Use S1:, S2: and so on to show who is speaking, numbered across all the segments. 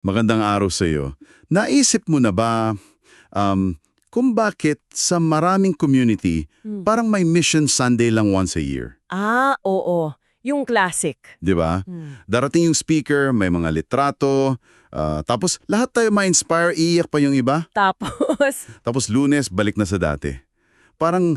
S1: Magandang araw sa iyo. Naisip mo na ba kung bakit sa maraming community
S2: Hmm.
S1: parang may Mission Sunday lang once a year?
S2: Oo. Yung classic.
S1: Di ba?
S2: Hmm.
S1: Darating yung speaker, may mga litrato, tapos lahat tayo ma-inspire, iiyak pa yung iba.
S2: Tapos,
S1: Tapos Lunes, balik na sa dati. Parang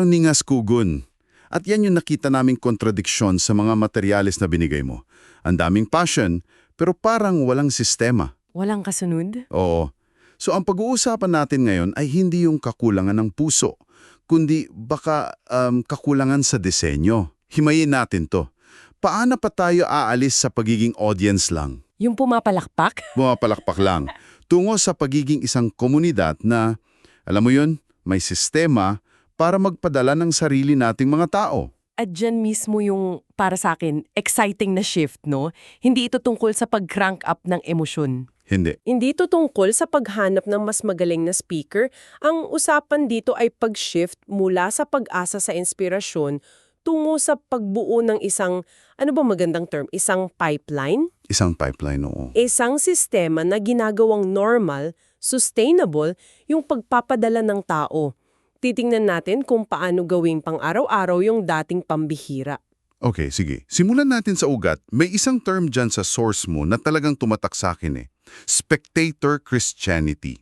S1: ningas kugon. At yan yung nakita naming kontradiksyon sa mga materyales na binigay mo. Ang daming passion, pero parang walang sistema.
S2: walang kasunod?
S1: Oo. So ang pag-uusapan natin ngayon ay hindi yung kakulangan ng puso, kundi baka kakulangan sa disenyo. Himayin natin to. Paano pa tayo aalis sa pagiging audience lang,
S2: Yung pumapalakpak?
S1: bumapalakpak lang, tungo sa pagiging isang komunidad na, alam mo yun, may sistema para magpadala ng sarili nating mga tao?
S2: At dyan mismo yung, para sa akin, exciting na shift, no? Hindi ito tungkol sa pag-crank up ng emosyon.
S1: Hindi.
S2: Hindi ito tungkol sa paghanap ng mas magaling na speaker. Ang usapan dito ay pag-shift mula sa pag-asa sa inspirasyon tungo sa pagbuo ng isang, ano ba magandang term, isang pipeline?
S1: Isang pipeline, oo.
S2: Isang sistema na ginagawang normal, sustainable, yung pagpapadala ng tao. Titingnan natin kung paano gawing pang-araw-araw yung dating pambihira.
S1: Okay, sige. Simulan natin sa ugat. May isang term dyan sa source mo na talagang tumatak sa akin eh. Spectator Christianity.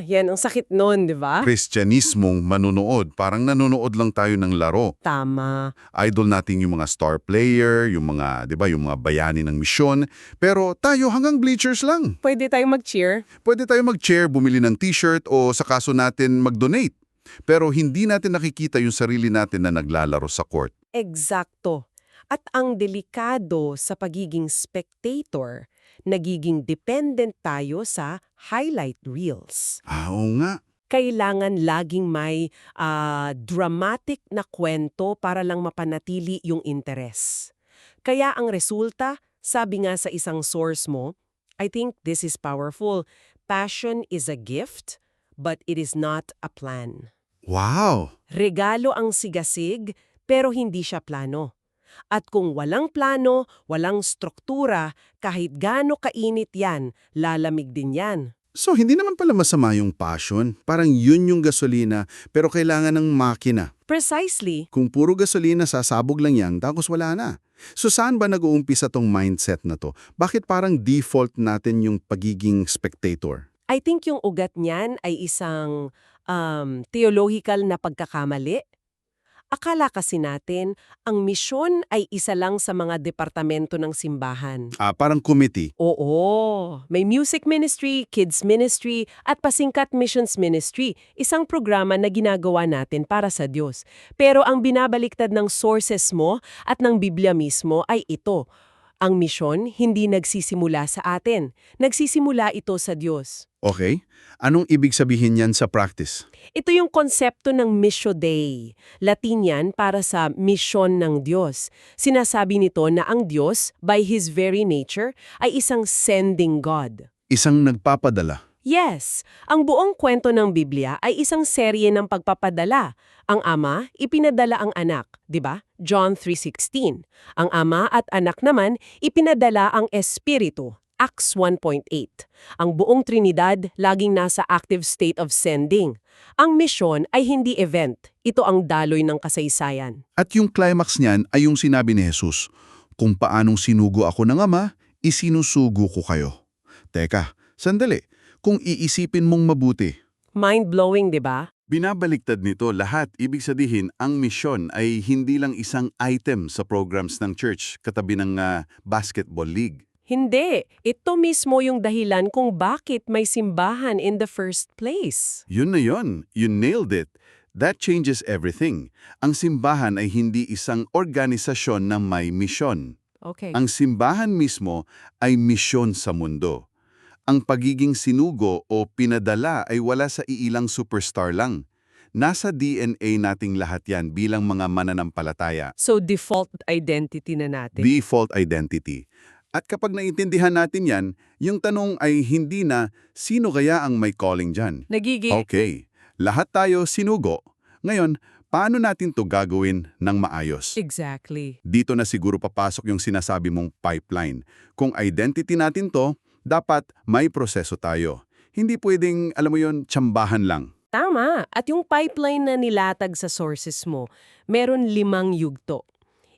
S2: Yan ang sakit nun, di ba?
S1: Kristyanismong manunood. Parang nanonood lang tayo ng laro.
S2: Tama.
S1: Idol natin yung mga star player, yung mga, di ba, yung mga bayani ng misyon. Pero tayo hanggang bleachers lang.
S2: Pwede tayong mag-cheer?
S1: Pwede tayo mag-chair, bumili ng t-shirt o sa kaso natin mag-donate. Pero hindi natin nakikita yung sarili natin na naglalaro sa court.
S2: Eksakto. At ang delikado sa pagiging spectator, nagiging dependent tayo sa highlight reels.
S1: Oo nga.
S2: Kailangan laging may dramatic na kwento para lang mapanatili yung interes. Kaya ang resulta, sabi nga sa isang source mo, I think this is powerful. Passion is a gift, but it is not a plan.
S1: Wow!
S2: Regalo ang sigasig, pero hindi siya plano. At kung walang plano, walang struktura, kahit gaano kainit yan, lalamig din yan.
S1: So, hindi naman pala masama yung passion. Parang yun yung gasolina, pero kailangan ng makina.
S2: Precisely.
S1: Kung puro gasolina, sasabog lang yan, tapos wala na. So, saan ba nag-uumpisa tong mindset na to? Bakit parang default natin yung pagiging spectator?
S2: I think yung ugat niyan ay isang theological na pagkakamali. Akala kasi natin, ang misyon ay isa lang sa mga departamento ng simbahan.
S1: Parang committee.
S2: Oo, may music ministry, kids ministry, at pasingkat missions ministry, isang programa na ginagawa natin para sa Diyos. Pero ang binabaliktad ng sources mo at ng Biblia mismo ay ito. Ang misyon hindi nagsisimula sa atin, nagsisimula ito sa Diyos.
S1: Okay. Anong ibig sabihin yan sa practice?
S2: Ito yung konsepto ng Missio Dei. Latin yan para sa misyon ng Diyos. Sinasabi nito na ang Diyos, by His very nature, ay isang sending God.
S1: Isang nagpapadala.
S2: Yes, ang buong kwento ng Biblia ay isang serye ng pagpapadala. Ang ama, ipinadala ang anak, di ba? John 3:16. Ang ama at anak naman, ipinadala ang espiritu. Acts 1.8. Ang buong Trinidad laging nasa active state of sending. Ang misyon ay hindi event. Ito ang daloy ng kasaysayan.
S1: At yung climax niyan ay yung sinabi ni Jesus, kung paanong sinugo ako ng Ama, isinusugo ko kayo. Teka, sandali. Kung iisipin mong mabuti.
S2: Mind-blowing, di ba?
S1: Binabaliktad nito lahat. Ibig sabihin, ang misyon ay hindi lang isang item sa programs ng church katabi ng basketball league.
S2: Hindi. Ito mismo yung dahilan kung bakit may simbahan in the first place.
S1: Yun na yun. You nailed it. That changes everything. Ang simbahan ay hindi isang organisasyon na may misyon.
S2: Okay.
S1: Ang simbahan mismo ay misyon sa mundo. Ang pagiging sinugo o pinadala ay wala sa iilang superstar lang. Nasa DNA nating lahat yan bilang mga mananampalataya.
S2: So default identity na natin.
S1: Default identity. At kapag naintindihan natin yan, yung tanong ay hindi na, sino kaya ang may calling dyan?
S2: Nagiging
S1: Okay, lahat tayo sinugo. Ngayon, paano natin to gagawin ng maayos?
S2: Exactly.
S1: Dito na siguro papasok yung sinasabi mong pipeline. Kung identity natin to, Dapat may proseso tayo. Hindi pwedeng, alam mo yon, tsambahan lang.
S2: Tama. At yung pipeline na nilatag sa sources mo, meron 5 yugto.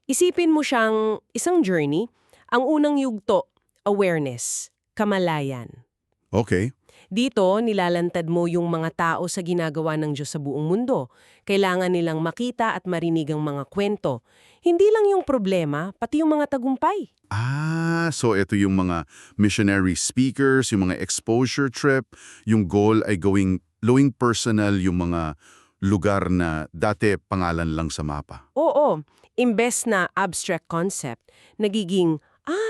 S2: Isipin mo siyang isang journey. Ang unang yugto, awareness, kamalayan.
S1: Okay.
S2: Dito, nilalantad mo yung mga tao sa ginagawa ng Diyos sa buong mundo. Kailangan nilang makita at marinig ang mga kwento. Hindi lang yung problema, pati yung mga tagumpay.
S1: So ito yung mga missionary speakers, yung mga exposure trip, yung goal ay going personal yung mga lugar na dati pangalan lang sa mapa.
S2: Oo, imbes na abstract concept, nagiging,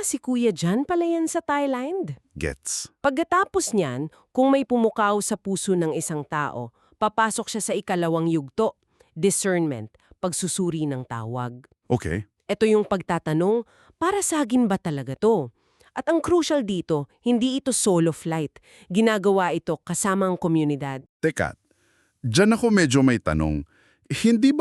S2: si Kuya Jan pala yan sa Thailand.
S1: Gets.
S2: Pagkatapos niyan, kung may pumukaw sa puso ng isang tao, papasok siya sa ikalawang yugto, discernment, pagsusuri ng tawag.
S1: Okay.
S2: Ito yung pagtatanong, para sa akin ba talaga to? At ang crucial dito, hindi ito solo flight. Ginagawa ito kasama ang komunidad.
S1: Teka, dyan ako medyo may tanong. Hindi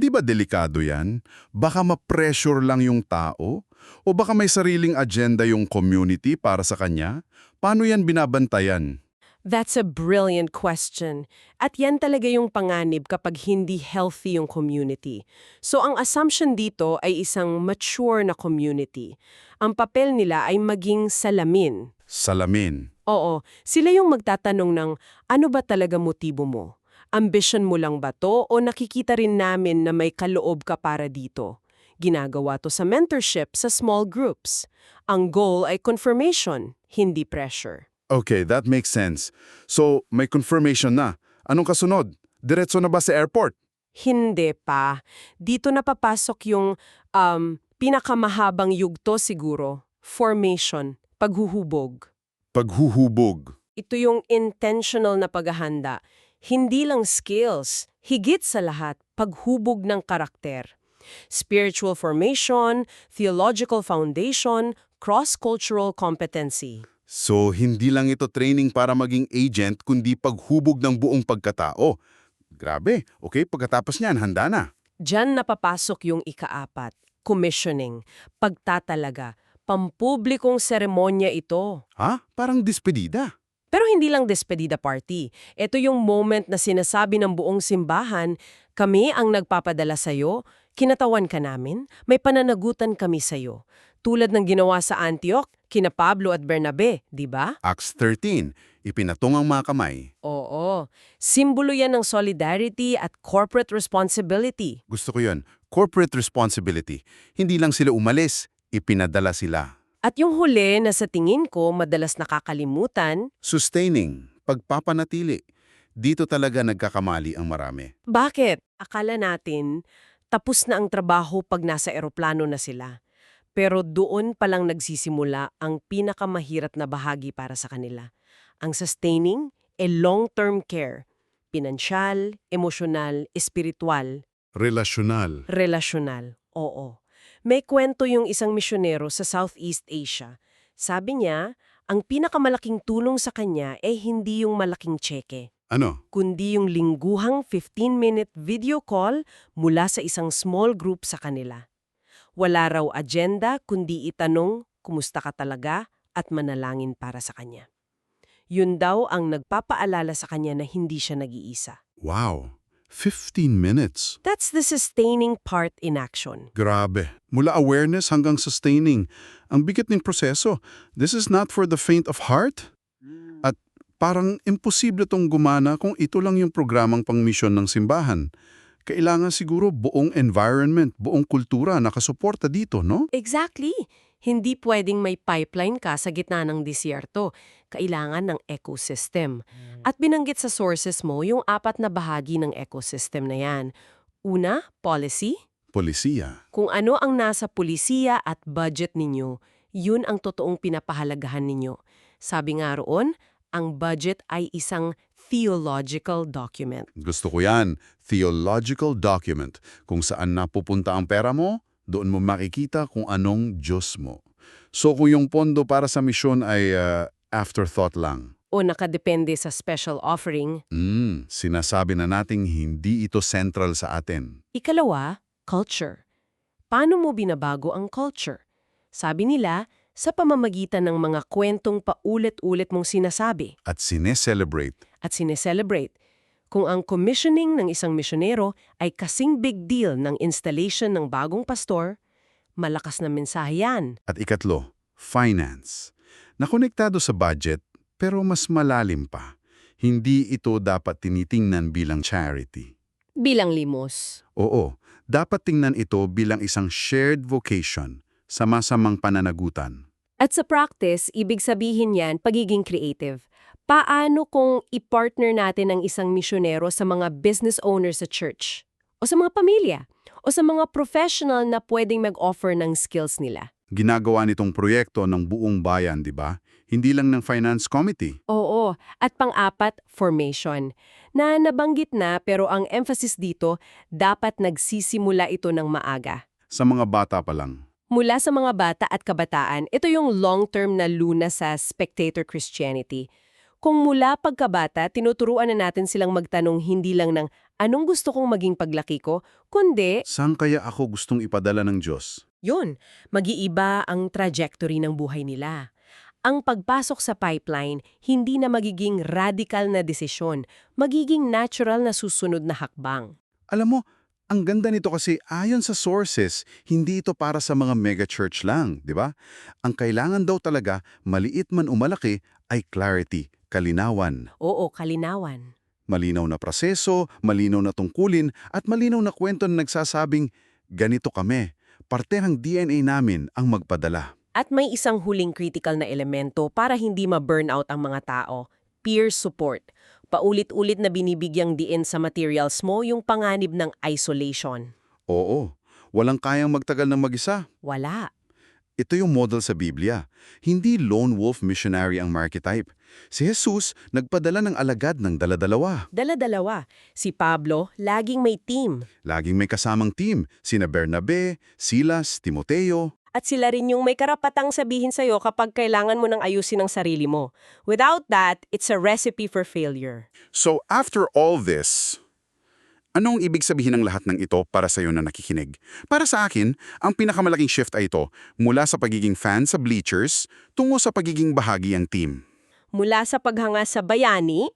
S1: ba delikado yan? Baka ma-pressure lang yung tao? O baka may sariling agenda yung community para sa kanya? Paano yan binabantayan?
S2: That's a brilliant question. At yan talaga yung panganib kapag hindi healthy yung community. So ang assumption dito ay isang mature na community. Ang papel nila ay maging salamin.
S1: Salamin.
S2: Oo, sila yung magtatanong ng ano ba talaga motibo mo? Ambition mo lang ba to o nakikita rin namin na may kaloob ka para dito? Ginagawa to sa mentorship sa small groups. Ang goal ay confirmation, hindi pressure.
S1: Okay, that makes sense. So, may confirmation na. Anong kasunod? Diretso na ba sa airport?
S2: Hindi pa. Dito na papasok yung pinakamahabang yugto siguro, formation, paghuhubog.
S1: Paghuhubog.
S2: Ito yung intentional na paghahanda. Hindi lang skills, higit sa lahat, paghubog ng karakter. Spiritual formation, theological foundation, cross-cultural competency.
S1: So, hindi lang ito training para maging agent, kundi paghubog ng buong pagkatao. Grabe. Okay, pagkatapos niyan, handa na.
S2: Diyan napapasok yung ikaapat, commissioning, pagtatalaga, pampublikong seremonya ito.
S1: Ha? Parang despedida.
S2: Pero hindi lang despedida party. Ito yung moment na sinasabi ng buong simbahan, kami ang nagpapadala sa'yo, kinatawan ka namin, may pananagutan kami sa'yo. Tulad ng ginawa sa Antioch, kina Pablo at Bernabe, di ba?
S1: Acts 13. Ipinatong ang mga kamay.
S2: Oo. Simbolo yan ng solidarity at corporate responsibility.
S1: Gusto ko yun. Corporate responsibility. Hindi lang sila umalis, ipinadala sila.
S2: At yung huli na sa tingin ko madalas nakakalimutan,
S1: Sustaining. Pagpapanatili. Dito talaga nagkakamali ang marami.
S2: bakit? Akala natin tapos na ang trabaho pag nasa eroplano na sila. Pero doon palang nagsisimula ang pinakamahirap na bahagi para sa kanila. Ang sustaining e long-term care, pinansyal, emosyonal, espiritual,
S1: Relasyonal.
S2: relasyonal. Oo. May kwento yung isang misyonero sa Southeast Asia. Sabi niya, ang pinakamalaking tulong sa kanya ay hindi yung malaking tseke,
S1: Ano?
S2: kundi yung lingguhang 15-minute video call mula sa isang small group sa kanila. Wala raw agenda kundi itanong kumusta ka talaga at manalangin para sa kanya. Yun daw ang nagpapaalala sa kanya na hindi siya nag-iisa.
S1: Wow. 15 minutes.
S2: That's the sustaining part in action.
S1: Grabe. Mula awareness hanggang sustaining. Ang bigat ng proseso. This is not for the faint of heart. At parang imposible tong gumana kung ito lang yung programang pang-mission ng simbahan. Kailangan siguro buong environment, buong kultura nakasuporta dito, no?
S2: Exactly. Hindi pwedeng may pipeline ka sa gitna ng disyerto. Kailangan ng ecosystem. At binanggit sa sources mo yung 4 na bahagi ng ecosystem na yan. Una, policy.
S1: Polisiya.
S2: Kung ano ang nasa pulisiya at budget ninyo, yun ang totoong pinapahalagahan ninyo. Sabi nga roon, ang budget ay isang theological document.
S1: Gusto ko yan. Theological document. Kung saan napupunta ang pera mo, doon mo makikita kung anong Diyos mo. So kung yung pondo para sa misyon ay afterthought lang.
S2: O nakadepende sa special offering.
S1: Sinasabi na nating hindi ito central sa atin.
S2: Ikalawa, culture. Paano mo binabago ang culture? Sabi nila, sa pamamagitan ng mga kwentong paulit-ulit mong sinasabi
S1: At sineselebrate.
S2: at sineselebrate. Kung ang commissioning ng isang misyonero ay kasing big deal ng installation ng bagong pastor, malakas na mensahe yan.
S1: At ikatlo, finance. Nakonektado sa budget, pero mas malalim pa. Hindi ito dapat tinitingnan bilang charity.
S2: Bilang limos.
S1: Oo, dapat tingnan ito bilang isang shared vocation, sama-samang pananagutan.
S2: At sa practice, ibig sabihin yan pagiging creative. Paano kung i-partner natin ang isang misyonero sa mga business owners sa church? O sa mga pamilya? O sa mga professional na pwedeng mag-offer ng skills nila?
S1: Ginagawa nitong proyekto ng buong bayan, di ba? Hindi lang ng finance committee.
S2: Oo. At pang-apat, formation. Na nabanggit na pero ang emphasis dito, dapat nagsisimula ito ng maaga.
S1: Sa mga bata pa lang.
S2: Mula sa mga bata at kabataan, ito yung long-term na lunas sa spectator Christianity. Kung mula pagkabata, tinuturuan na natin silang magtanong hindi lang ng anong gusto kong maging paglaki ko, kundi,
S1: Saan kaya ako gustong ipadala ng Diyos?
S2: yun, mag-iiba ang trajectory ng buhay nila. Ang pagpasok sa pipeline, hindi na magiging radical na desisyon, magiging natural na susunod na hakbang.
S1: Alam mo, ang ganda nito kasi ayon sa sources, hindi ito para sa mga mega-church lang, di ba? Ang kailangan daw talaga, maliit man o malaki, ay clarity, kalinawan.
S2: Oo, kalinawan.
S1: Malinaw na proseso, malinaw na tungkulin, at malinaw na kwento na nagsasabing, ganito kami, parte ng DNA namin ang magpadala.
S2: At may isang huling critical na elemento para hindi ma-burnout ang mga tao, peer support. Paulit-ulit na binibigyang diin sa materials mo yung panganib ng isolation.
S1: Oo, walang kayang magtagal ng mag-isa.
S2: Wala.
S1: Ito yung model sa Biblia. Hindi lone wolf missionary ang archetype. Si Jesus nagpadala ng alagad ng dala-dalawa.
S2: Dala-dalawa. Si Pablo, laging may team.
S1: Laging may kasamang team, sina Bernabe, Silas, Timoteo.
S2: At sila rin yung may karapatang sabihin sa'yo kapag kailangan mo nang ayusin ang sarili mo. Without that, it's a recipe for failure.
S1: So after all this, anong ibig sabihin ng lahat ng ito para sa iyo na nakikinig? Para sa akin, ang pinakamalaking shift ay ito, mula sa pagiging fan sa bleachers, tungo sa pagiging bahagi ang team.
S2: Mula sa paghanga sa bayani,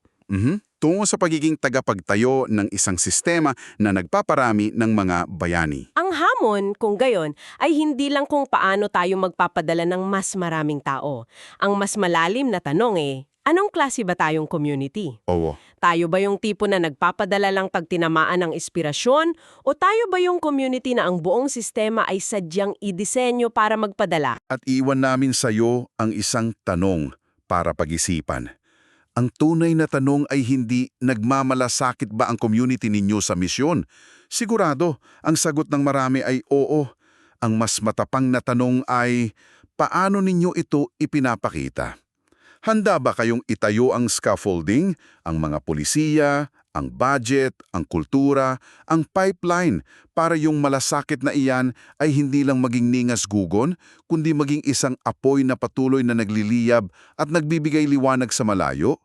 S1: Tungo sa pagiging tagapagtayo ng isang sistema na nagpaparami ng mga bayani.
S2: ang hamon, kung gayon, ay hindi lang kung paano tayo magpapadala ng mas maraming tao. Ang mas malalim na tanong anong klase ba tayong community?
S1: Oo.
S2: Tayo ba yung tipo na nagpapadala lang pag tinamaan ng inspirasyon? O tayo ba yung community na ang buong sistema ay sadyang idisenyo para magpadala?
S1: At iwan namin sa iyo ang isang tanong para pag-isipan. Ang tunay na tanong ay hindi nagmamalasakit ba ang community ninyo sa misyon? Sigurado, ang sagot ng marami ay oo. Ang mas matapang na tanong ay, paano ninyo ito ipinapakita? Handa ba kayong itayo ang scaffolding, ang mga polisiya, ang budget, ang kultura, ang pipeline para yung malasakit na iyan ay hindi lang maging ningas-gugon, kundi maging isang apoy na patuloy na nagliliyab at nagbibigay liwanag sa malayo?